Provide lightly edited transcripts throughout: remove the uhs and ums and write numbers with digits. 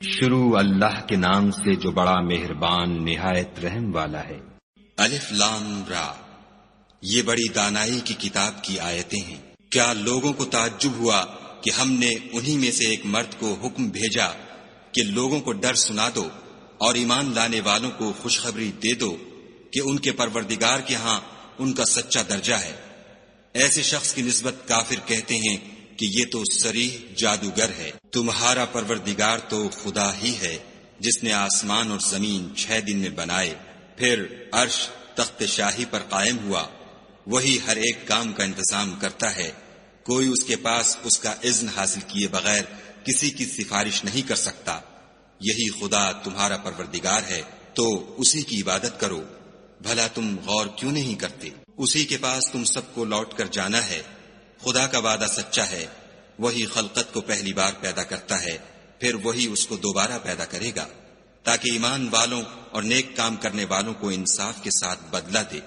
شروع اللہ کے نام سے جو بڑا مہربان نہایت رحم والا ہے۔ الف لام را، یہ بڑی دانائی کی کتاب کی آیتیں ہیں۔ کیا لوگوں کو تعجب ہوا کہ ہم نے انہی میں سے ایک مرد کو حکم بھیجا کہ لوگوں کو ڈر سنا دو اور ایمان لانے والوں کو خوشخبری دے دو کہ ان کے پروردگار کے ہاں ان کا سچا درجہ ہے۔ ایسے شخص کی نسبت کافر کہتے ہیں کہ یہ تو صریح جادوگر ہے۔ تمہارا پروردگار تو خدا ہی ہے جس نے آسمان اور زمین 6 دن میں بنائے، پھر عرش تخت شاہی پر قائم ہوا۔ وہی ہر ایک کام کا انتظام کرتا ہے، کوئی اس کے پاس اس کا اذن حاصل کیے بغیر کسی کی سفارش نہیں کر سکتا۔ یہی خدا تمہارا پروردگار ہے تو اسی کی عبادت کرو۔ بھلا تم غور کیوں نہیں کرتے؟ اسی کے پاس تم سب کو لوٹ کر جانا ہے۔ خدا کا وعدہ سچا ہے، وہی خلقت کو پہلی بار پیدا کرتا ہے، پھر وہی اس کو دوبارہ پیدا کرے گا تاکہ ایمان والوں اور نیک کام کرنے والوں کو انصاف کے ساتھ بدلہ دے۔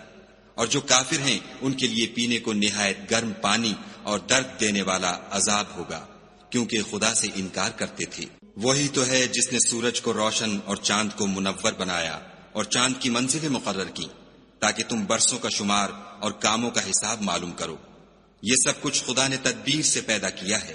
اور جو کافر ہیں ان کے لیے پینے کو نہایت گرم پانی اور درد دینے والا عذاب ہوگا، کیونکہ خدا سے انکار کرتے تھے۔ وہی تو ہے جس نے سورج کو روشن اور چاند کو منور بنایا اور چاند کی منزلیں مقرر کی تاکہ تم برسوں کا شمار اور کاموں کا حساب معلوم کرو۔ یہ سب کچھ خدا نے تدبیر سے پیدا کیا ہے۔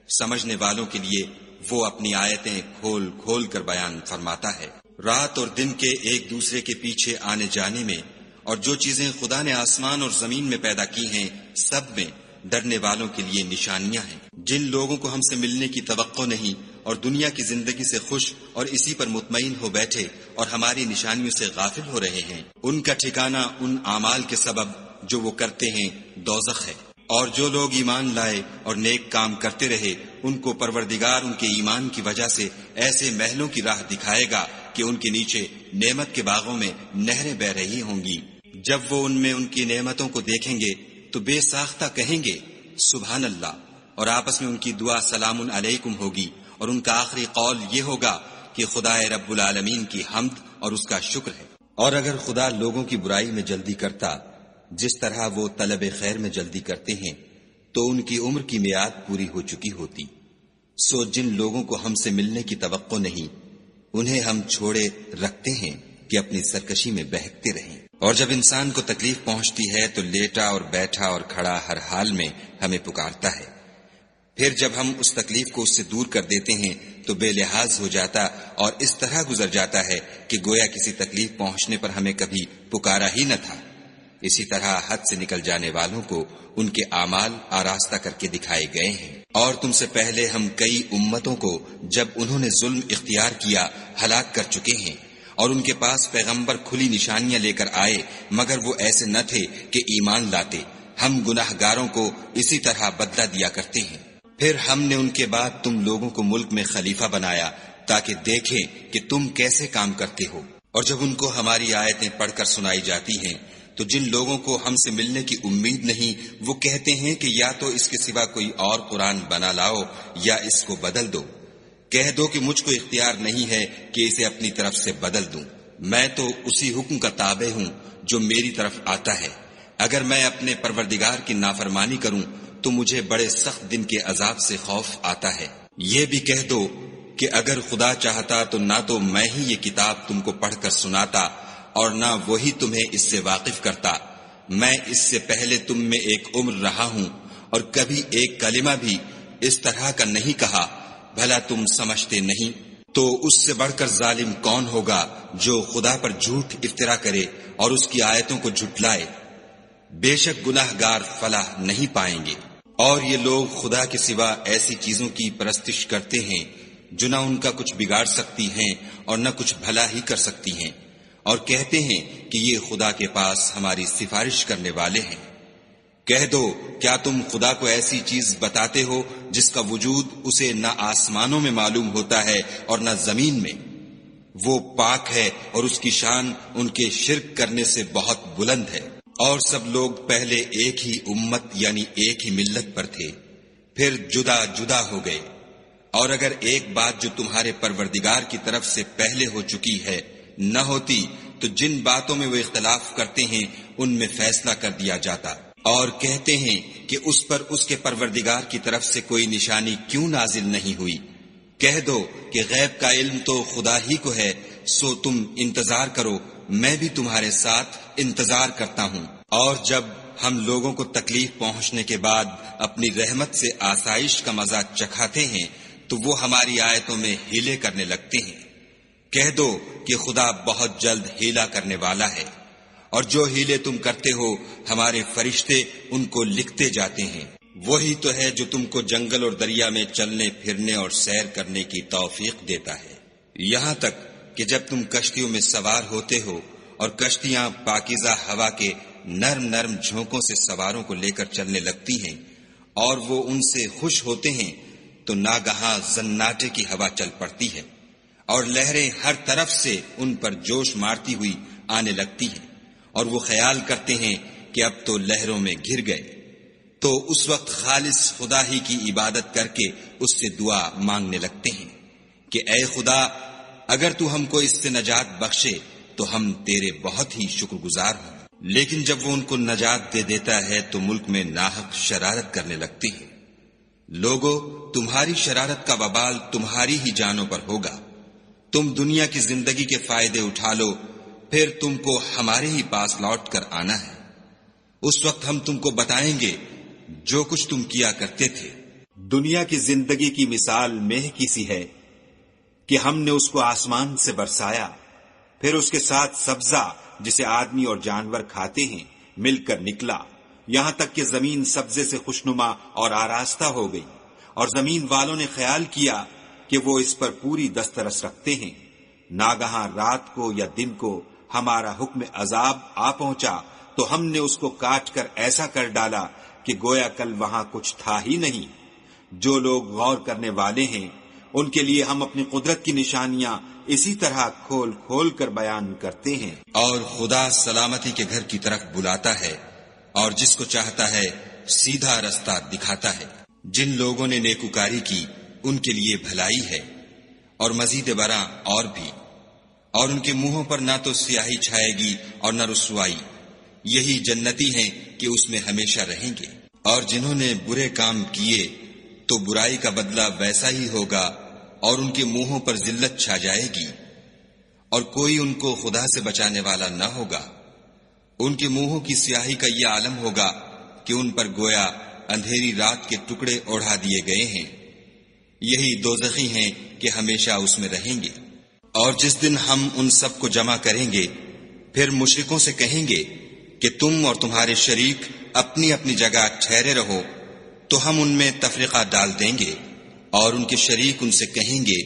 سمجھنے والوں کے لیے وہ اپنی آیتیں کھول کھول کر بیان فرماتا ہے۔ رات اور دن کے ایک دوسرے کے پیچھے آنے جانے میں اور جو چیزیں خدا نے آسمان اور زمین میں پیدا کی ہیں سب میں ڈرنے والوں کے لیے نشانیاں ہیں۔ جن لوگوں کو ہم سے ملنے کی توقع نہیں اور دنیا کی زندگی سے خوش اور اسی پر مطمئن ہو بیٹھے اور ہماری نشانیوں سے غافل ہو رہے ہیں، ان کا ٹھکانہ ان اعمال کے سبب جو وہ کرتے ہیں دوزخ ہے۔ اور جو لوگ ایمان لائے اور نیک کام کرتے رہے ان کو پروردگار ان کے ایمان کی وجہ سے ایسے محلوں کی راہ دکھائے گا کہ ان کے نیچے نعمت کے باغوں میں نہریں بہہ رہی ہوں گی۔ جب وہ ان میں ان کی نعمتوں کو دیکھیں گے تو بے ساختہ کہیں گے سبحان اللہ، اور آپس میں ان کی دعا سلام علیکم ہوگی، اور ان کا آخری قول یہ ہوگا کہ خدا رب العالمین کی حمد اور اس کا شکر ہے۔ اور اگر خدا لوگوں کی برائی میں جلدی کرتا جس طرح وہ طلب خیر میں جلدی کرتے ہیں تو ان کی عمر کی میعاد پوری ہو چکی ہوتی۔ سو جن لوگوں کو ہم سے ملنے کی توقع نہیں انہیں ہم چھوڑے رکھتے ہیں کہ اپنی سرکشی میں بہکتے رہیں۔ اور جب انسان کو تکلیف پہنچتی ہے تو لیٹا اور بیٹھا اور کھڑا ہر حال میں ہمیں پکارتا ہے، پھر جب ہم اس تکلیف کو اس سے دور کر دیتے ہیں تو بے لحاظ ہو جاتا اور اس طرح گزر جاتا ہے کہ گویا کسی تکلیف پہنچنے پر ہمیں کبھی پکارا ہی نہ تھا۔ اسی طرح حد سے نکل جانے والوں کو ان کے اعمال آراستہ کر کے دکھائے گئے ہیں۔ اور تم سے پہلے ہم کئی امتوں کو جب انہوں نے ظلم اختیار کیا ہلاک کر چکے ہیں، اور ان کے پاس پیغمبر کھلی نشانیاں لے کر آئے مگر وہ ایسے نہ تھے کہ ایمان لاتے۔ ہم گناہ گاروں کو اسی طرح بدلہ دیا کرتے ہیں۔ پھر ہم نے ان کے بعد تم لوگوں کو ملک میں خلیفہ بنایا تاکہ دیکھیں کہ تم کیسے کام کرتے ہو۔ اور جب ان کو ہماری آیتیں پڑھ کر سنائی جاتی ہیں تو جن لوگوں کو ہم سے ملنے کی امید نہیں وہ کہتے ہیں کہ یا تو اس کے سوا کوئی اور قرآن بنا لاؤ یا اس کو بدل دو۔ کہہ دو کہ مجھ کو اختیار نہیں ہے کہ اسے اپنی طرف سے بدل دوں، میں تو اسی حکم کا تابع ہوں جو میری طرف آتا ہے۔ اگر میں اپنے پروردگار کی نافرمانی کروں تو مجھے بڑے سخت دن کے عذاب سے خوف آتا ہے۔ یہ بھی کہہ دو کہ اگر خدا چاہتا تو نہ تو میں ہی یہ کتاب تم کو پڑھ کر سناتا اور نہ وہی تمہیں اس سے واقف کرتا۔ میں اس سے پہلے تم میں ایک عمر رہا ہوں اور کبھی ایک کلمہ بھی اس طرح کا نہیں کہا، بھلا تم سمجھتے نہیں؟ تو اس سے بڑھ کر ظالم کون ہوگا جو خدا پر جھوٹ افطرا کرے اور اس کی آیتوں کو جھٹلائے؟ بے شک گناہ گار فلاح نہیں پائیں گے۔ اور یہ لوگ خدا کے سوا ایسی چیزوں کی پرستش کرتے ہیں جو نہ ان کا کچھ بگاڑ سکتی ہیں اور نہ کچھ بھلا ہی کر سکتی ہیں، اور کہتے ہیں کہ یہ خدا کے پاس ہماری سفارش کرنے والے ہیں۔ کہہ دو کیا تم خدا کو ایسی چیز بتاتے ہو جس کا وجود اسے نہ آسمانوں میں معلوم ہوتا ہے اور نہ زمین میں؟ وہ پاک ہے اور اس کی شان ان کے شرک کرنے سے بہت بلند ہے۔ اور سب لوگ پہلے ایک ہی امت یعنی ایک ہی ملت پر تھے، پھر جدا جدا ہو گئے۔ اور اگر ایک بات جو تمہارے پروردگار کی طرف سے پہلے ہو چکی ہے نہ ہوتی تو جن باتوں میں وہ اختلاف کرتے ہیں ان میں فیصلہ کر دیا جاتا۔ اور کہتے ہیں کہ اس پر اس کے پروردگار کی طرف سے کوئی نشانی کیوں نازل نہیں ہوئی؟ کہہ دو کہ غیب کا علم تو خدا ہی کو ہے، سو تم انتظار کرو، میں بھی تمہارے ساتھ انتظار کرتا ہوں۔ اور جب ہم لوگوں کو تکلیف پہنچنے کے بعد اپنی رحمت سے آسائش کا مزہ چکھاتے ہیں تو وہ ہماری آیتوں میں ہیلے کرنے لگتے ہیں۔ کہہ دو کہ خدا بہت جلد ہیلا کرنے والا ہے، اور جو ہیلے تم کرتے ہو ہمارے فرشتے ان کو لکھتے جاتے ہیں۔ وہی تو ہے جو تم کو جنگل اور دریا میں چلنے پھرنے اور سیر کرنے کی توفیق دیتا ہے، یہاں تک کہ جب تم کشتیوں میں سوار ہوتے ہو اور کشتیاں پاکیزہ ہوا کے نرم نرم جھونکوں سے سواروں کو لے کر چلنے لگتی ہیں اور وہ ان سے خوش ہوتے ہیں، تو ناگہاں زناٹے کی ہوا چل پڑتی ہے اور لہریں ہر طرف سے ان پر جوش مارتی ہوئی آنے لگتی ہیں، اور وہ خیال کرتے ہیں کہ اب تو لہروں میں گر گئے۔ تو اس وقت خالص خدا ہی کی عبادت کر کے اس سے دعا مانگنے لگتے ہیں کہ اے خدا، اگر تو ہم کو اس سے نجات بخشے تو ہم تیرے بہت ہی شکر گزار ہوں۔ لیکن جب وہ ان کو نجات دے دیتا ہے تو ملک میں ناحق شرارت کرنے لگتے ہیں۔ لوگو، تمہاری شرارت کا وبال تمہاری ہی جانوں پر ہوگا۔ تم دنیا کی زندگی کے فائدے اٹھا لو، پھر تم کو ہمارے ہی پاس لوٹ کر آنا ہے۔ اس وقت ہم تم کو بتائیں گے جو کچھ تم کیا کرتے تھے۔ دنیا کی زندگی کی مثال مہ کی سی ہے کہ ہم نے اس کو آسمان سے برسایا، پھر اس کے ساتھ سبزہ جسے آدمی اور جانور کھاتے ہیں مل کر نکلا، یہاں تک کہ زمین سبزے سے خوشنما اور آراستہ ہو گئی، اور زمین والوں نے خیال کیا کہ وہ اس پر پوری دسترس رکھتے ہیں۔ ناگہاں رات کو یا دن کو ہمارا حکم عذاب آ پہنچا تو ہم نے اس کو کاٹ کر ایسا کر ڈالا کہ گویا کل وہاں کچھ تھا ہی نہیں۔ جو لوگ غور کرنے والے ہیں ان کے لیے ہم اپنی قدرت کی نشانیاں اسی طرح کھول کھول کر بیان کرتے ہیں۔ اور خدا سلامتی کے گھر کی طرف بلاتا ہے اور جس کو چاہتا ہے سیدھا رستہ دکھاتا ہے۔ جن لوگوں نے نیکوکاری کی ان کے لیے بھلائی ہے، اور مزید برآں اور بھی، اور ان کے منہوں پر نہ تو سیاہی چھائے گی اور نہ رسوائی، یہی جنتی ہیں کہ اس میں ہمیشہ رہیں گے۔ اور جنہوں نے برے کام کیے تو برائی کا بدلہ ویسا ہی ہوگا، اور ان کے منہوں پر ذلت چھا جائے گی، اور کوئی ان کو خدا سے بچانے والا نہ ہوگا۔ ان کے منہوں کی سیاہی کا یہ عالم ہوگا کہ ان پر گویا اندھیری رات کے ٹکڑے اوڑھا دیے گئے ہیں، یہی دوزخی ہیں کہ ہمیشہ اس میں رہیں گے۔ اور جس دن ہم ان سب کو جمع کریں گے، پھر مشرکوں سے کہیں گے کہ تم اور تمہارے شریک اپنی اپنی جگہ ٹھہرے رہو، تو ہم ان میں تفرقہ ڈال دیں گے، اور ان کے شریک ان سے کہیں گے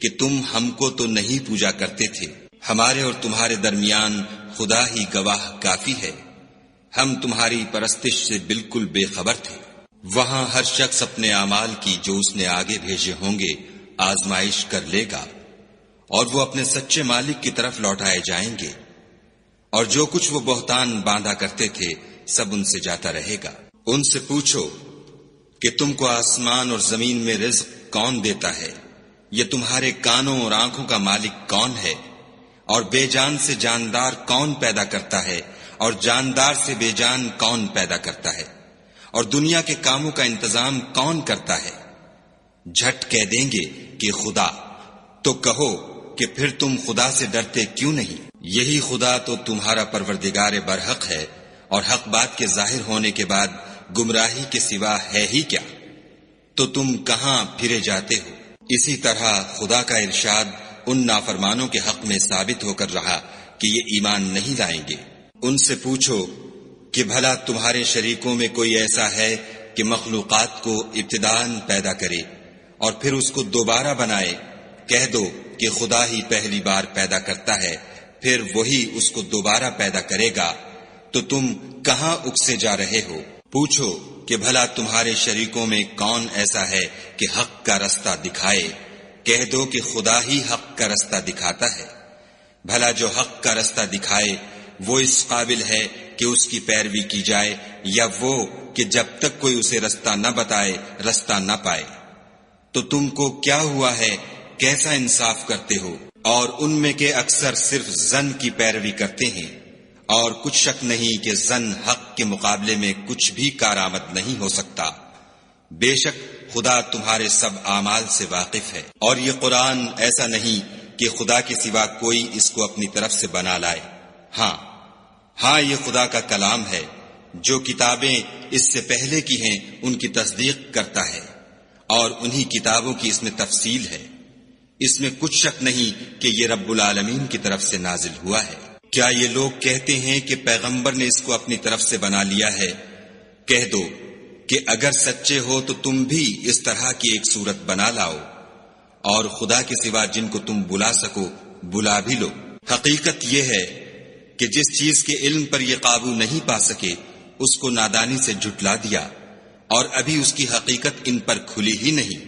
کہ تم ہم کو تو نہیں پوجا کرتے تھے، ہمارے اور تمہارے درمیان خدا ہی گواہ کافی ہے، ہم تمہاری پرستش سے بالکل بے خبر تھے۔ وہاں ہر شخص اپنے اعمال کی جو اس نے آگے بھیجے ہوں گے آزمائش کر لے گا، اور وہ اپنے سچے مالک کی طرف لوٹائے جائیں گے، اور جو کچھ وہ بہتان باندھا کرتے تھے سب ان سے جاتا رہے گا۔ ان سے پوچھو کہ تم کو آسمان اور زمین میں رزق کون دیتا ہے؟ یہ تمہارے کانوں اور آنکھوں کا مالک کون ہے؟ اور بے جان سے جاندار کون پیدا کرتا ہے؟ اور جاندار سے بے جان کون پیدا کرتا ہے؟ اور دنیا کے کاموں کا انتظام کون کرتا ہے؟ جھٹ کہہ دیں گے کہ خدا۔ تو کہو کہ پھر تم خدا سے ڈرتے کیوں نہیں؟ یہی خدا تو تمہارا پروردگار برحق ہے، اور حق بات کے ظاہر ہونے کے بعد گمراہی کے سوا ہے ہی کیا؟ تو تم کہاں پھرے جاتے ہو؟ اسی طرح خدا کا ارشاد ان نافرمانوں کے حق میں ثابت ہو کر رہا کہ یہ ایمان نہیں لائیں گے۔ ان سے پوچھو کہ بھلا تمہارے شریکوں میں کوئی ایسا ہے کہ مخلوقات کو ابتداءً پیدا کرے اور پھر اس کو دوبارہ بنائے؟ کہہ دو کہ خدا ہی پہلی بار پیدا کرتا ہے، پھر وہی اس کو دوبارہ پیدا کرے گا، تو تم کہاں اکسے جا رہے ہو؟ پوچھو کہ بھلا تمہارے شریکوں میں کون ایسا ہے کہ حق کا رستہ دکھائے؟ کہہ دو کہ خدا ہی حق کا رستہ دکھاتا ہے۔ بھلا جو حق کا رستہ دکھائے وہ اس قابل ہے کہ اس کی پیروی کی جائے، یا وہ کہ جب تک کوئی اسے رستہ نہ بتائے رستہ نہ پائے؟ تو تم کو کیا ہوا ہے؟ کیسا انصاف کرتے ہو؟ اور ان میں کے اکثر صرف ظن کی پیروی کرتے ہیں، اور کچھ شک نہیں کہ ظن حق کے مقابلے میں کچھ بھی کارآمد نہیں ہو سکتا۔ بے شک خدا تمہارے سب اعمال سے واقف ہے، اور یہ قرآن ایسا نہیں کہ خدا کے سوا کوئی اس کو اپنی طرف سے بنا لائے۔ ہاں یہ خدا کا کلام ہے، جو کتابیں اس سے پہلے کی ہیں ان کی تصدیق کرتا ہے، اور انہی کتابوں کی اس میں تفصیل ہے۔ اس میں کچھ شک نہیں کہ یہ رب العالمین کی طرف سے نازل ہوا ہے۔ کیا یہ لوگ کہتے ہیں کہ پیغمبر نے اس کو اپنی طرف سے بنا لیا ہے؟ کہہ دو کہ اگر سچے ہو تو تم بھی اس طرح کی ایک صورت بنا لاؤ، اور خدا کے سوا جن کو تم بلا سکو بلا بھی لو۔ حقیقت یہ ہے کہ جس چیز کے علم پر یہ قابو نہیں پا سکے اس کو نادانی سے جھٹلا دیا، اور ابھی اس کی حقیقت ان پر کھلی ہی نہیں۔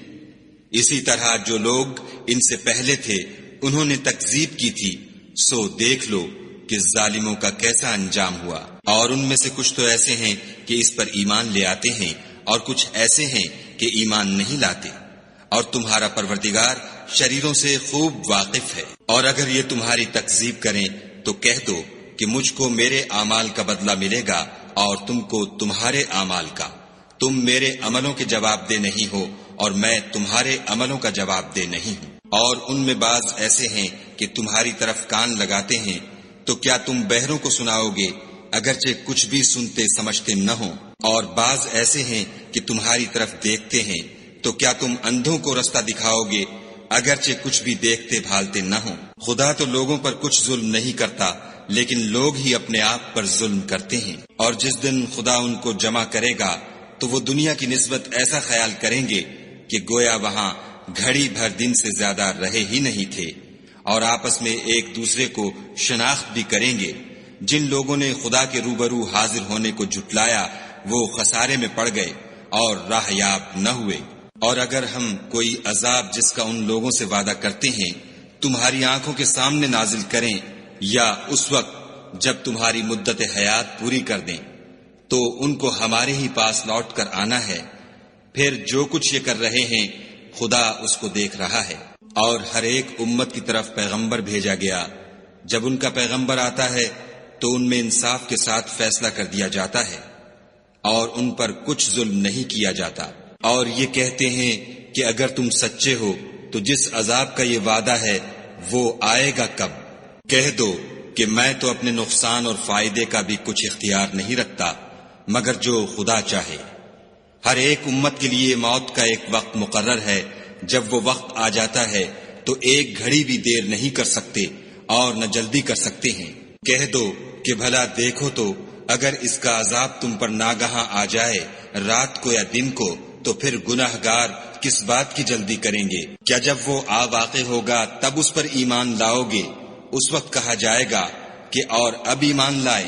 اسی طرح جو لوگ ان سے پہلے تھے انہوں نے تکذیب کی تھی، سو دیکھ لو کہ ظالموں کا کیسا انجام ہوا۔ اور ان میں سے کچھ تو ایسے ہیں کہ اس پر ایمان لے آتے ہیں، اور کچھ ایسے ہیں کہ ایمان نہیں لاتے، اور تمہارا پروردگار شریروں سے خوب واقف ہے۔ اور اگر یہ تمہاری تکذیب کریں تو کہہ دو کہ مجھ کو میرے اعمال کا بدلہ ملے گا اور تم کو تمہارے اعمال کا۔ تم میرے عملوں کے جواب دہ نہیں ہو اور میں تمہارے عملوں کا جواب دہ نہیں ہوں۔ اور ان میں بعض ایسے ہیں کہ تمہاری طرف کان لگاتے ہیں، تو کیا تم بہروں کو سناؤ گے اگرچہ کچھ بھی سنتے سمجھتے نہ ہوں؟ اور بعض ایسے ہیں کہ تمہاری طرف دیکھتے ہیں، تو کیا تم اندھوں کو رستہ دکھاؤ گے اگرچہ کچھ بھی دیکھتے بھالتے نہ ہوں؟ خدا تو لوگوں پر کچھ ظلم نہیں کرتا، لیکن لوگ ہی اپنے آپ پر ظلم کرتے ہیں۔ اور جس دن خدا ان کو جمع کرے گا تو وہ دنیا کی نسبت ایسا خیال کریں گے کہ گویا وہاں گھڑی بھر دن سے زیادہ رہے ہی نہیں تھے، اور آپس میں ایک دوسرے کو شناخت بھی کریں گے۔ جن لوگوں نے خدا کے روبرو حاضر ہونے کو جھٹلایا وہ خسارے میں پڑ گئے اور راہ یاب نہ ہوئے۔ اور اگر ہم کوئی عذاب جس کا ان لوگوں سے وعدہ کرتے ہیں تمہاری آنکھوں کے سامنے نازل کریں، یا اس وقت جب تمہاری مدت حیات پوری کر دیں، تو ان کو ہمارے ہی پاس لوٹ کر آنا ہے، پھر جو کچھ یہ کر رہے ہیں خدا اس کو دیکھ رہا ہے۔ اور ہر ایک امت کی طرف پیغمبر بھیجا گیا، جب ان کا پیغمبر آتا ہے تو ان میں انصاف کے ساتھ فیصلہ کر دیا جاتا ہے، اور ان پر کچھ ظلم نہیں کیا جاتا۔ اور یہ کہتے ہیں کہ اگر تم سچے ہو تو جس عذاب کا یہ وعدہ ہے وہ آئے گا کب؟ کہہ دو کہ میں تو اپنے نقصان اور فائدے کا بھی کچھ اختیار نہیں رکھتا مگر جو خدا چاہے۔ ہر ایک امت کے لیے موت کا ایک وقت مقرر ہے، جب وہ وقت آ جاتا ہے تو ایک گھڑی بھی دیر نہیں کر سکتے اور نہ جلدی کر سکتے ہیں۔ کہہ دو کہ بھلا دیکھو تو اگر اس کا عذاب تم پر ناگہاں آ جائے رات کو یا دن کو، تو پھر گناہ گار کس بات کی جلدی کریں گے؟ کیا جب وہ آ واقع ہوگا تب اس پر ایمان لاؤ گے؟ اس وقت کہا جائے گا کہ اور اب ایمان لائیں،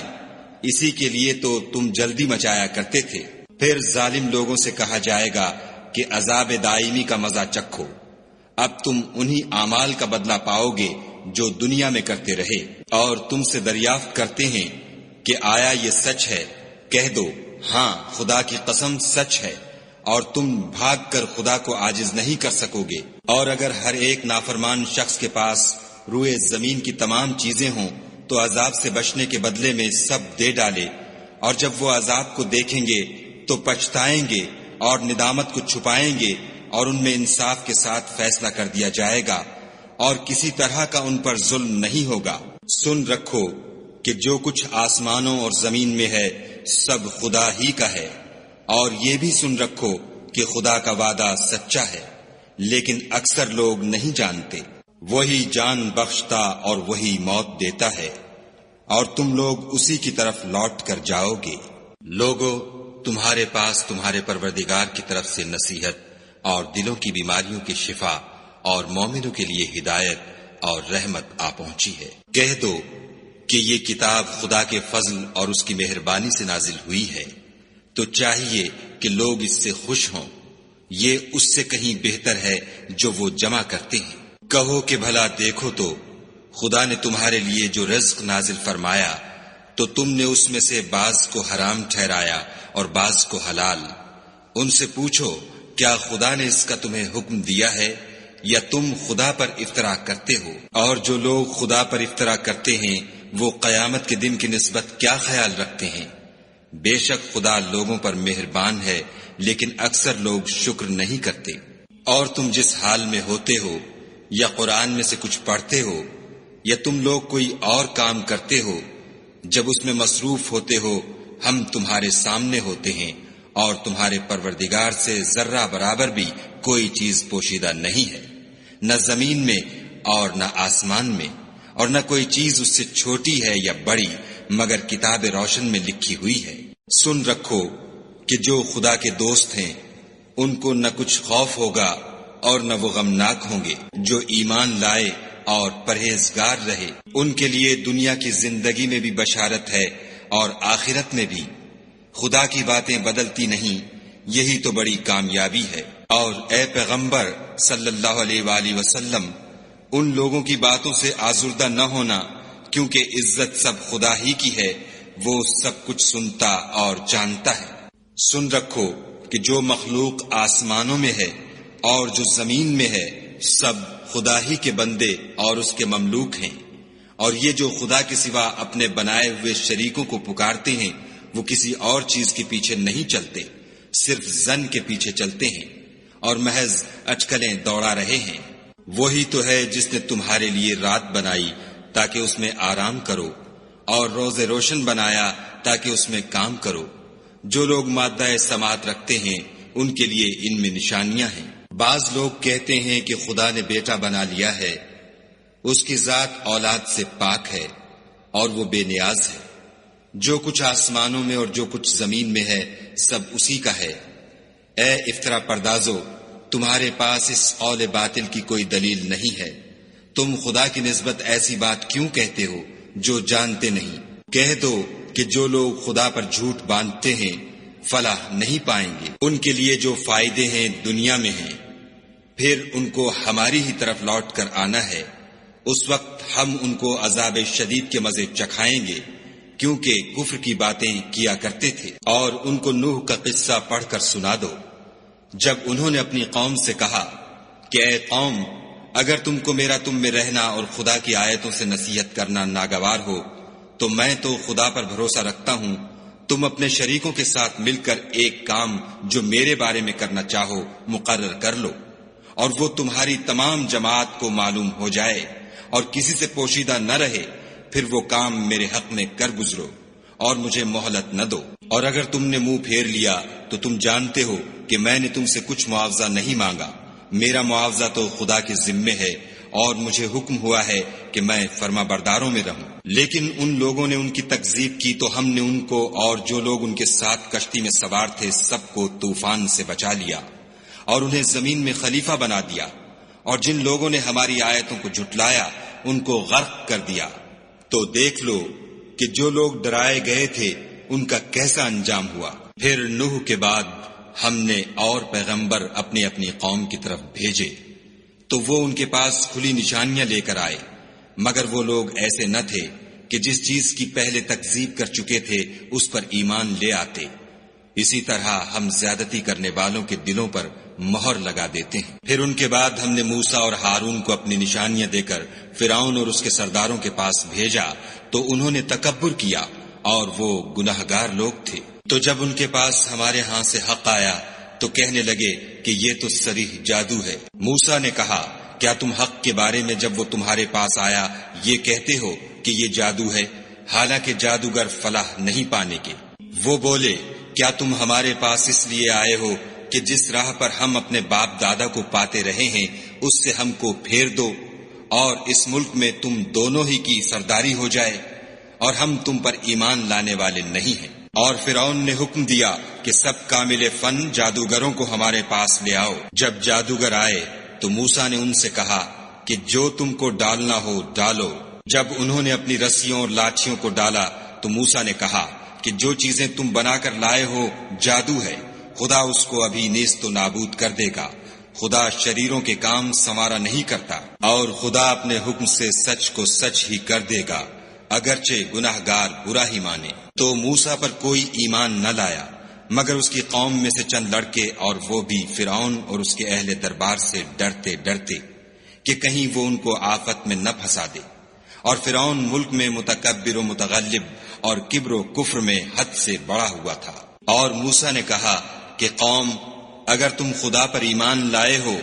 اسی کے لیے تو تم جلدی مچایا کرتے تھے۔ پھر ظالم لوگوں سے کہا جائے گا کہ عذاب دائمی کا مزہ چکھو، اب تم انہی اعمال کا بدلہ پاؤ گے جو دنیا میں کرتے رہے۔ اور تم سے دریافت کرتے ہیں کہ آیا یہ سچ ہے؟ کہہ دو ہاں خدا کی قسم سچ ہے، اور تم بھاگ کر خدا کو عاجز نہیں کر سکو گے۔ اور اگر ہر ایک نافرمان شخص کے پاس روئے زمین کی تمام چیزیں ہوں تو عذاب سے بچنے کے بدلے میں سب دے ڈالے، اور جب وہ عذاب کو دیکھیں گے تو پچھتائیں گے اور ندامت کو چھپائیں گے، اور ان میں انصاف کے ساتھ فیصلہ کر دیا جائے گا، اور کسی طرح کا ان پر ظلم نہیں ہوگا۔ سن رکھو کہ جو کچھ آسمانوں اور زمین میں ہے سب خدا ہی کا ہے، اور یہ بھی سن رکھو کہ خدا کا وعدہ سچا ہے، لیکن اکثر لوگ نہیں جانتے۔ وہی جان بخشتا اور وہی موت دیتا ہے، اور تم لوگ اسی کی طرف لوٹ کر جاؤ گے۔ لوگو تمہارے پاس تمہارے پروردگار کی طرف سے نصیحت اور دلوں کی بیماریوں کی شفا اور مومنوں کے لیے ہدایت اور رحمت آ پہنچی ہے۔ کہہ دو کہ یہ کتاب خدا کے فضل اور اس کی مہربانی سے نازل ہوئی ہے، تو چاہیے کہ لوگ اس سے خوش ہوں، یہ اس سے کہیں بہتر ہے جو وہ جمع کرتے ہیں۔ کہو کہ بھلا دیکھو تو خدا نے تمہارے لیے جو رزق نازل فرمایا تو تم نے اس میں سے بعض کو حرام ٹھہرایا اور بعض کو حلال۔ ان سے پوچھو کیا خدا نے اس کا تمہیں حکم دیا ہے یا تم خدا پر افطرا کرتے ہو؟ اور جو لوگ خدا پر افطرا کرتے ہیں وہ قیامت کے دن کی نسبت کیا خیال رکھتے ہیں؟ بے شک خدا لوگوں پر مہربان ہے، لیکن اکثر لوگ شکر نہیں کرتے۔ اور تم جس حال میں ہوتے ہو، یا قرآن میں سے کچھ پڑھتے ہو، یا تم لوگ کوئی اور کام کرتے ہو، جب اس میں مصروف ہوتے ہو ہم تمہارے سامنے ہوتے ہیں، اور تمہارے پروردگار سے ذرہ برابر بھی کوئی چیز پوشیدہ نہیں ہے، نہ زمین میں اور نہ آسمان میں، اور نہ کوئی چیز اس سے چھوٹی ہے یا بڑی مگر کتاب روشن میں لکھی ہوئی ہے۔ سن رکھو کہ جو خدا کے دوست ہیں ان کو نہ کچھ خوف ہوگا اور نہ وہ غمناک ہوں گے۔ جو ایمان لائے اور پرہیزگار رہے ان کے لیے دنیا کی زندگی میں بھی بشارت ہے اور آخرت میں بھی۔ خدا کی باتیں بدلتی نہیں، یہی تو بڑی کامیابی ہے۔ اور اے پیغمبر صلی اللہ علیہ وآلہ وسلم، ان لوگوں کی باتوں سے آزردہ نہ ہونا، کیونکہ عزت سب خدا ہی کی ہے، وہ سب کچھ سنتا اور جانتا ہے۔ سن رکھو کہ جو مخلوق آسمانوں میں ہے اور جو زمین میں ہے سب خدا ہی کے بندے اور اس کے مملوک ہیں، اور یہ جو خدا کے سوا اپنے بنائے ہوئے شریکوں کو پکارتے ہیں وہ کسی اور چیز کے پیچھے نہیں چلتے، صرف ظن کے پیچھے چلتے ہیں اور محض اٹکلیں دوڑا رہے ہیں۔ وہی تو ہے جس نے تمہارے لیے رات بنائی تاکہ اس میں آرام کرو، اور روز روشن بنایا تاکہ اس میں کام کرو۔ جو لوگ مادہ سماعت رکھتے ہیں ان کے لیے ان میں نشانیاں ہیں۔ بعض لوگ کہتے ہیں کہ خدا نے بیٹا بنا لیا ہے، اس کی ذات اولاد سے پاک ہے اور وہ بے نیاز ہے۔ جو کچھ آسمانوں میں اور جو کچھ زمین میں ہے سب اسی کا ہے۔ اے افطرا پردازو، تمہارے پاس اس قول باطل کی کوئی دلیل نہیں ہے، تم خدا کی نسبت ایسی بات کیوں کہتے ہو جو جانتے نہیں؟ کہہ دو کہ جو لوگ خدا پر جھوٹ باندھتے ہیں فلاح نہیں پائیں گے۔ ان کے لیے جو فائدے ہیں دنیا میں ہیں، پھر ان کو ہماری ہی طرف لوٹ کر آنا ہے، اس وقت ہم ان کو عذاب شدید کے مزے چکھائیں گے، کیونکہ کفر کی باتیں کیا کرتے تھے۔ اور ان کو نوح کا قصہ پڑھ کر سنا دو، جب انہوں نے اپنی قوم سے کہا کہ اے قوم، اگر تم کو میرا تم میں رہنا اور خدا کی آیتوں سے نصیحت کرنا ناگوار ہو تو میں تو خدا پر بھروسہ رکھتا ہوں، تم اپنے شریکوں کے ساتھ مل کر ایک کام جو میرے بارے میں کرنا چاہو مقرر کر لو، اور وہ تمہاری تمام جماعت کو معلوم ہو جائے اور کسی سے پوشیدہ نہ رہے، پھر وہ کام میرے حق میں کر گزرو اور مجھے مہلت نہ دو۔ اور اگر تم نے منہ پھیر لیا تو تم جانتے ہو کہ میں نے تم سے کچھ معاوضہ نہیں مانگا، میرا معاوضہ تو خدا کے ذمے ہے، اور مجھے حکم ہوا ہے کہ میں فرما برداروں میں رہوں۔ لیکن ان لوگوں نے ان کی تکذیب کی تو ہم نے ان کو اور جو لوگ ان کے ساتھ کشتی میں سوار تھے سب کو طوفان سے بچا لیا اور انہیں زمین میں خلیفہ بنا دیا، اور جن لوگوں نے ہماری آیتوں کو جھٹلایا ان کو غرق کر دیا۔ تو دیکھ لو کہ جو لوگ ڈرائے گئے تھے ان کا کیسا انجام ہوا۔ پھر نوح کے بعد ہم نے اور پیغمبر اپنی اپنی قوم کی طرف بھیجے تو وہ ان کے پاس کھلی نشانیاں لے کر آئے، مگر وہ لوگ ایسے نہ تھے کہ جس چیز کی پہلے تکذیب کر چکے تھے اس پر ایمان لے آتے۔ اسی طرح ہم زیادتی کرنے والوں کے دلوں پر مہر لگا دیتے ہیں۔ پھر ان کے بعد ہم نے موسیٰ اور ہارون کو اپنی نشانیاں دے کر فرعون اور اس کے سرداروں کے پاس بھیجا تو انہوں نے تکبر کیا اور وہ گناہگار لوگ تھے۔ تو جب ان کے پاس ہمارے ہاں سے حق آیا تو کہنے لگے کہ یہ تو صریح جادو ہے۔ موسیٰ نے کہا کیا تم حق کے بارے میں جب وہ تمہارے پاس آیا یہ کہتے ہو کہ یہ جادو ہے، حالانکہ جادوگر فلاح نہیں پانے کے؟ وہ بولے کیا تم ہمارے پاس اس لیے آئے ہو کہ جس راہ پر ہم اپنے باپ دادا کو پاتے رہے ہیں اس سے ہم کو پھیر دو اور اس ملک میں تم دونوں ہی کی سرداری ہو جائے، اور ہم تم پر ایمان لانے والے نہیں ہیں۔ اور فرعون نے حکم دیا کہ سب کامل فن جادوگروں کو ہمارے پاس لے آؤ۔ جب جادوگر آئے تو موسیٰ نے ان سے کہا کہ جو تم کو ڈالنا ہو ڈالو۔ جب انہوں نے اپنی رسیوں اور لاٹھیوں کو ڈالا تو موسیٰ نے کہا کہ جو چیزیں تم بنا کر لائے ہو جادو ہے، خدا اس کو ابھی نیست و نابود کر دے گا۔ خدا شریروں کے کام سنوارا نہیں کرتا، اور خدا اپنے حکم سے سچ کو سچ ہی کر دے گا، اگرچہ گناہگار برا ہی مانے۔ تو موسیٰ پر کوئی ایمان نہ لایا مگر اس کی قوم میں سے چند لڑکے، اور وہ بھی فرعون اور اس کے اہل دربار سے ڈرتے ڈرتے کہ کہیں وہ ان کو آفت میں نہ پھنسا دے۔ اور فرعون ملک میں متکبر و متغلب اور کبر و کفر میں حد سے بڑا ہوا تھا۔ اور موسیٰ نے کہا کہ قوم، اگر تم خدا پر ایمان لائے ہو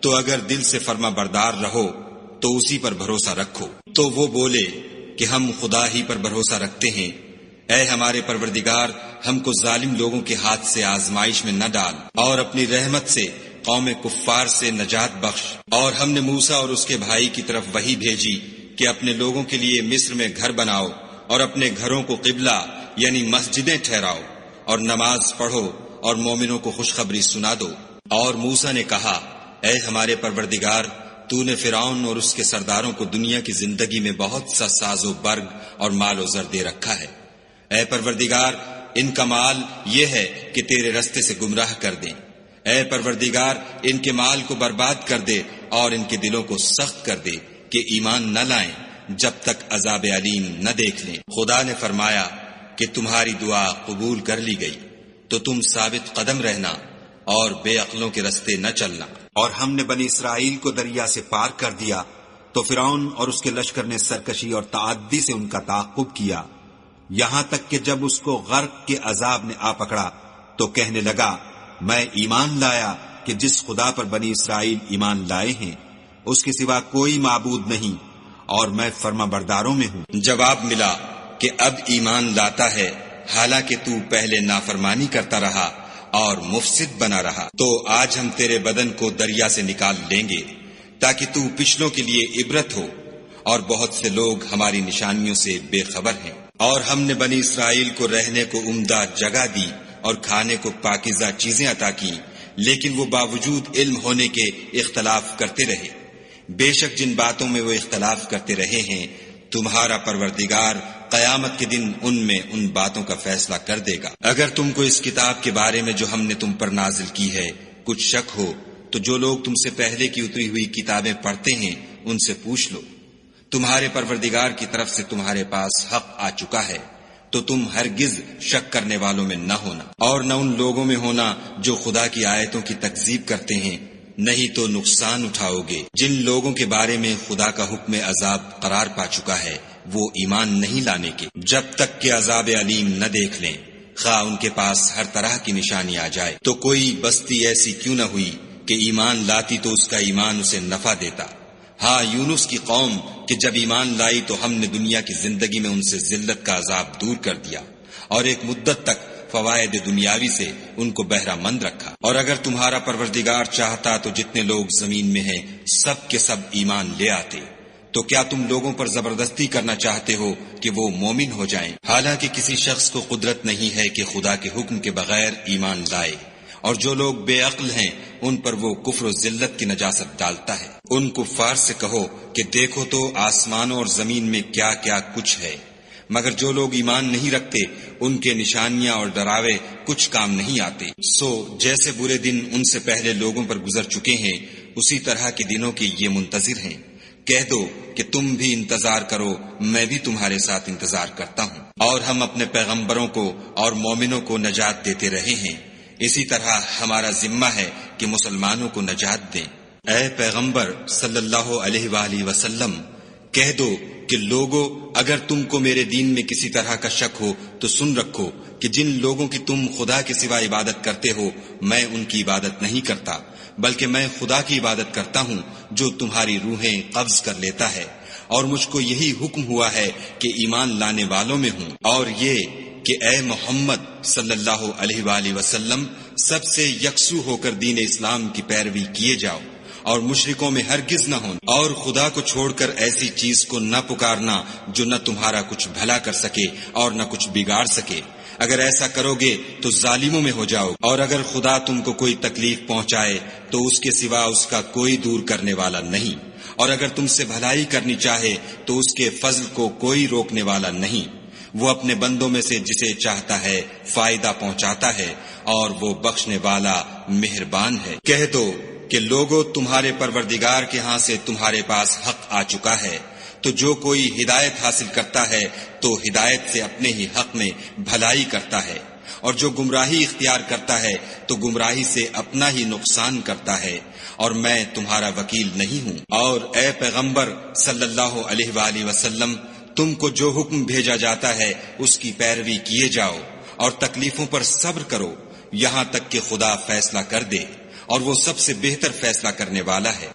تو اگر دل سے فرما بردار رہو تو اسی پر بھروسہ رکھو۔ تو وہ بولے کہ ہم خدا ہی پر بھروسہ رکھتے ہیں۔ اے ہمارے پروردگار، ہم کو ظالم لوگوں کے ہاتھ سے آزمائش میں نہ ڈال، اور اپنی رحمت سے قوم کفار سے نجات بخش۔ اور ہم نے موسیٰ اور اس کے بھائی کی طرف وحی بھیجی کہ اپنے لوگوں کے لیے مصر میں گھر بناؤ اور اپنے گھروں کو قبلہ یعنی مسجدیں ٹھہراؤ، اور نماز پڑھو اور مومنوں کو خوشخبری سنا دو۔ اور موسیٰ نے کہا، اے ہمارے پروردگار، تو نے فرعون اور اس کے سرداروں کو دنیا کی زندگی میں بہت سا ساز و برگ اور مال و زر دے رکھا ہے۔ اے پروردگار، ان کا مال یہ ہے کہ تیرے رستے سے گمراہ کر دیں۔ اے پروردگار، ان کے مال کو برباد کر دے اور ان کے دلوں کو سخت کر دے کہ ایمان نہ لائیں جب تک عذاب علیم نہ دیکھ لیں۔ خدا نے فرمایا کہ تمہاری دعا قبول کر لی گئی، تو تم ثابت قدم رہنا اور بے عقلوں کے رستے نہ چلنا۔ اور ہم نے بنی اسرائیل کو دریا سے پار کر دیا تو فرعون اور اس کے لشکر نے سرکشی اور تعدی سے ان کا تعاقب کیا، یہاں تک کہ جب اس کو غرق کے عذاب نے آ پکڑا تو کہنے لگا، میں ایمان لایا کہ جس خدا پر بنی اسرائیل ایمان لائے ہیں اس کے سوا کوئی معبود نہیں، اور میں فرما برداروں میں ہوں۔ جواب ملا کہ اب ایمان لاتا ہے، حالانکہ تو پہلے نافرمانی کرتا رہا اور مفسد بنا رہا۔ تو آج ہم تیرے بدن کو دریا سے نکال لیں گے تاکہ تو پچھلوں کے لیے عبرت ہو، اور بہت سے لوگ ہماری نشانیوں سے بے خبر ہیں۔ اور ہم نے بنی اسرائیل کو رہنے کو عمدہ جگہ دی اور کھانے کو پاکیزہ چیزیں عطا کی، لیکن وہ باوجود علم ہونے کے اختلاف کرتے رہے۔ بے شک جن باتوں میں وہ اختلاف کرتے رہے ہیں، تمہارا پروردگار قیامت کے دن ان میں ان باتوں کا فیصلہ کر دے گا۔ اگر تم کو اس کتاب کے بارے میں جو ہم نے تم پر نازل کی ہے کچھ شک ہو تو جو لوگ تم سے پہلے کی اتری ہوئی کتابیں پڑھتے ہیں ان سے پوچھ لو۔ تمہارے پروردگار کی طرف سے تمہارے پاس حق آ چکا ہے، تو تم ہرگز شک کرنے والوں میں نہ ہونا، اور نہ ان لوگوں میں ہونا جو خدا کی آیتوں کی تکذیب کرتے ہیں، نہیں تو نقصان اٹھاؤ گے۔ جن لوگوں کے بارے میں خدا کا حکم عذاب قرار پا چکا ہے وہ ایمان نہیں لانے کے جب تک کہ عذاب علیم نہ دیکھ لیں، خواہ ان کے پاس ہر طرح کی نشانی آ جائے۔ تو کوئی بستی ایسی کیوں نہ ہوئی کہ ایمان لاتی تو اس کا ایمان اسے نفع دیتا۔ ہاں، یونس کی قوم کہ جب ایمان لائی تو ہم نے دنیا کی زندگی میں ان سے ذلت کا عذاب دور کر دیا، اور ایک مدت تک فوائد دنیاوی سے ان کو بہرہ مند رکھا۔ اور اگر تمہارا پروردگار چاہتا تو جتنے لوگ زمین میں ہیں سب کے سب ایمان لے آتے۔ تو کیا تم لوگوں پر زبردستی کرنا چاہتے ہو کہ وہ مومن ہو جائیں؟ حالانکہ کسی شخص کو قدرت نہیں ہے کہ خدا کے حکم کے بغیر ایمان لائے، اور جو لوگ بے عقل ہیں ان پر وہ کفر و ذلت کی نجاست ڈالتا ہے۔ ان کفار سے کہو کہ دیکھو تو آسمانوں اور زمین میں کیا کیا کچھ ہے، مگر جو لوگ ایمان نہیں رکھتے ان کے نشانیاں اور ڈراوے کچھ کام نہیں آتے۔ سو جیسے برے دن ان سے پہلے لوگوں پر گزر چکے ہیں اسی طرح کے دنوں کے یہ منتظر ہیں۔ کہہ دو کہ تم بھی انتظار کرو، میں بھی تمہارے ساتھ انتظار کرتا ہوں۔ اور ہم اپنے پیغمبروں کو اور مومنوں کو نجات دیتے رہے ہیں، اسی طرح ہمارا ذمہ ہے کہ مسلمانوں کو نجات دیں۔ اے پیغمبر صلی اللہ علیہ وآلہ وسلم، کہہ دو کہ لوگو، اگر تم کو میرے دین میں کسی طرح کا شک ہو تو سن رکھو کہ جن لوگوں کی تم خدا کے سوا عبادت کرتے ہو میں ان کی عبادت نہیں کرتا، بلکہ میں خدا کی عبادت کرتا ہوں جو تمہاری روحیں قبض کر لیتا ہے، اور مجھ کو یہی حکم ہوا ہے کہ ایمان لانے والوں میں ہوں، اور یہ کہ اے محمد صلی اللہ علیہ وآلہ وسلم سب سے یکسو ہو کر دین اسلام کی پیروی کیے جاؤ، اور مشرکوں میں ہرگز نہ ہوں، اور خدا کو چھوڑ کر ایسی چیز کو نہ پکارنا جو نہ تمہارا کچھ بھلا کر سکے اور نہ کچھ بگاڑ سکے۔ اگر ایسا کرو گے تو ظالموں میں ہو جاؤ، اور اگر خدا تم کو کوئی تکلیف پہنچائے تو اس کے سوا اس کا کوئی دور کرنے والا نہیں، اور اگر تم سے بھلائی کرنی چاہے تو اس کے فضل کو کوئی روکنے والا نہیں۔ وہ اپنے بندوں میں سے جسے چاہتا ہے فائدہ پہنچاتا ہے، اور وہ بخشنے والا مہربان ہے۔ کہہ دو کہ لوگو، تمہارے پروردگار کے ہاں سے تمہارے پاس حق آ چکا ہے، تو جو کوئی ہدایت حاصل کرتا ہے تو ہدایت سے اپنے ہی حق میں بھلائی کرتا ہے، اور جو گمراہی اختیار کرتا ہے تو گمراہی سے اپنا ہی نقصان کرتا ہے، اور میں تمہارا وکیل نہیں ہوں۔ اور اے پیغمبر صلی اللہ علیہ وآلہ وسلم، تم کو جو حکم بھیجا جاتا ہے اس کی پیروی کیے جاؤ اور تکلیفوں پر صبر کرو یہاں تک کہ خدا فیصلہ کر دے، اور وہ سب سے بہتر فیصلہ کرنے والا ہے۔